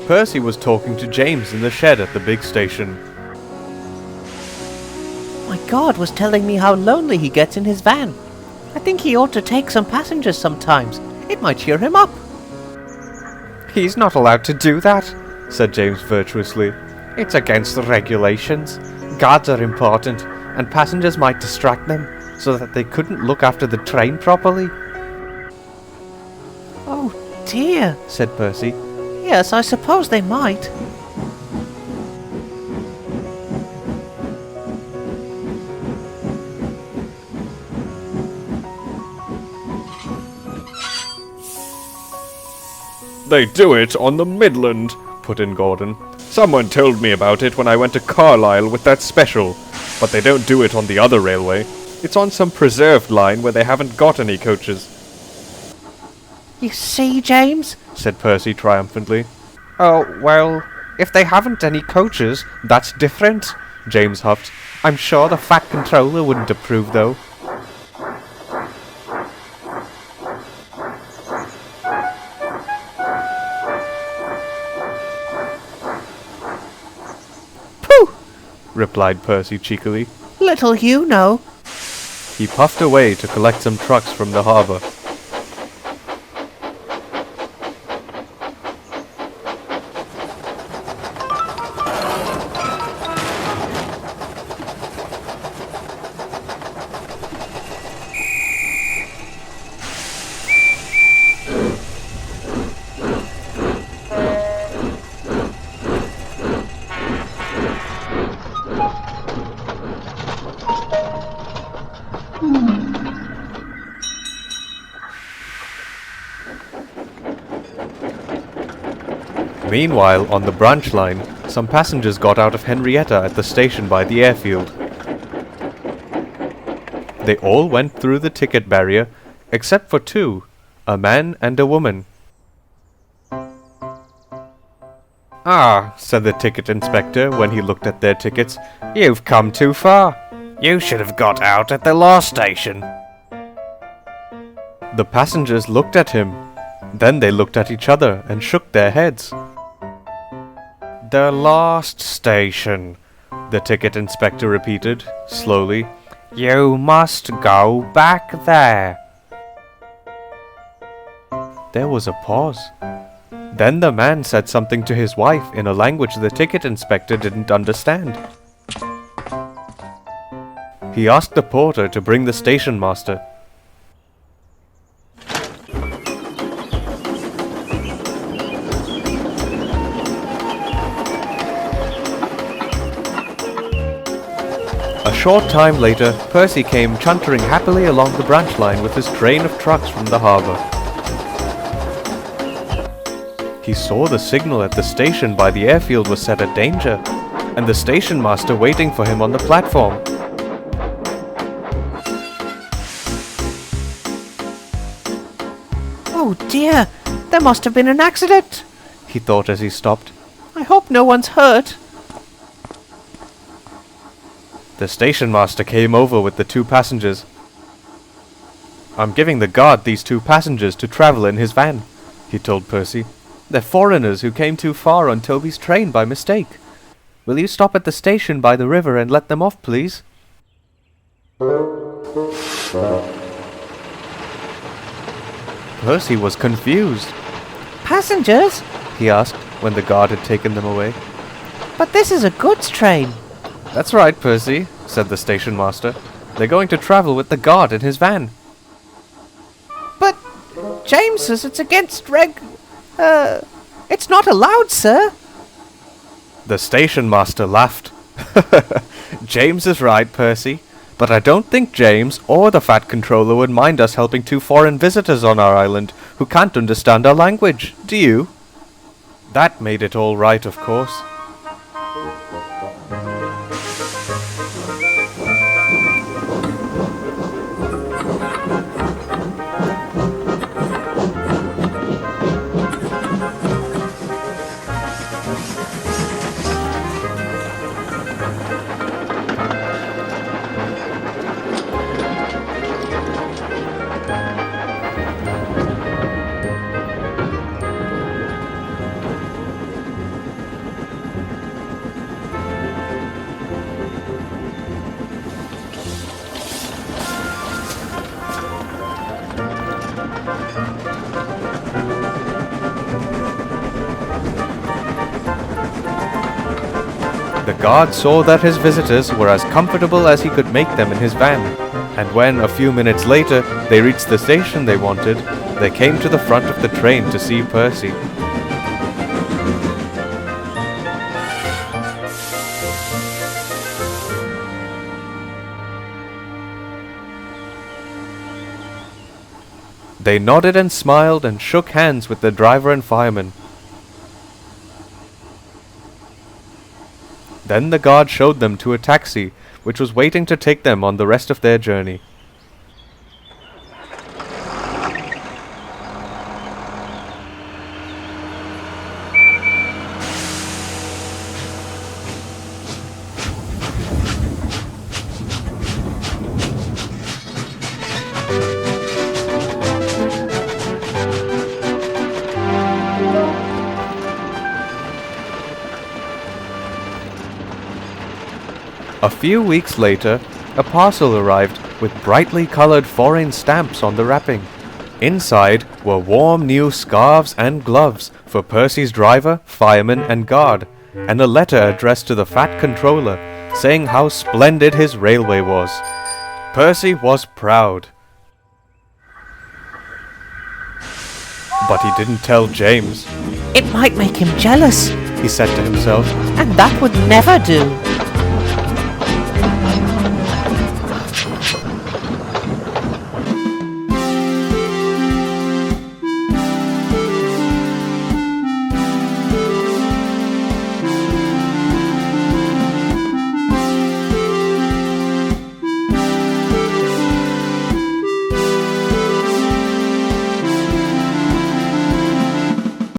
Percy was talking to James in the shed at the big station. My guard was telling me how lonely he gets in his van. I think he ought to take some passengers sometimes. It might cheer him up. He's not allowed to do that, said James virtuously. It's against the regulations. Guards are important, and passengers might distract them, so that they couldn't look after the train properly. Oh dear, said Percy. Yes, I suppose they might. They do it on the Midland, put in Gordon. Someone told me about it when I went to Carlisle with that special, but they don't do it on the other railway. It's on some preserved line where they haven't got any coaches. You see, James, said Percy triumphantly. Oh, well, if they haven't any coaches, that's different, James huffed. I'm sure the Fat Controller wouldn't approve, though. Pooh, replied Percy cheekily. Little you know. He puffed away to collect some trucks from the harbour. Meanwhile, on the branch line, some passengers got out of Henrietta at the station by the airfield. They all went through the ticket barrier, except for two, a man and a woman. Ah, said the ticket inspector when he looked at their tickets, you've come too far. You should have got out at the last station. The passengers looked at him. Then they looked at each other and shook their heads. The last station, the ticket inspector repeated, slowly. You must go back there. There was a pause. Then the man said something to his wife in a language the ticket inspector didn't understand. He asked the porter to bring the station master. A short time later, Percy came chuntering happily along the branch line with his train of trucks from the harbour. He saw the signal at the station by the airfield was set at danger, and the station master waiting for him on the platform. Oh dear, there must have been an accident, he thought as he stopped. I hope no one's hurt. The station master came over with the two passengers. I'm giving the guard these two passengers to travel in his van, he told Percy. They're foreigners who came too far on Toby's train by mistake. Will you stop at the station by the river and let them off, please? Percy was confused. Passengers? He asked when the guard had taken them away. But this is a goods train. That's right, Percy, said the station master. They're going to travel with the guard in his van. But James says it's against it's not allowed, sir. The station master laughed. James is right, Percy. But I don't think James or the Fat Controller would mind us helping two foreign visitors on our island who can't understand our language, do you? That made it all right, of course. guard saw that his visitors were as comfortable as he could make them in his van, and when, a few minutes later, they reached the station they wanted, they came to the front of the train to see Percy. They nodded and smiled and shook hands with the driver and fireman. Then the guard showed them to a taxi, which was waiting to take them on the rest of their journey. A few weeks later, a parcel arrived with brightly colored foreign stamps on the wrapping. Inside were warm new scarves and gloves for Percy's driver, fireman, and guard, and a letter addressed to the fat controller, saying how splendid his railway was. Percy was proud. But he didn't tell James. It might make him jealous, He said to himself. and that would never do.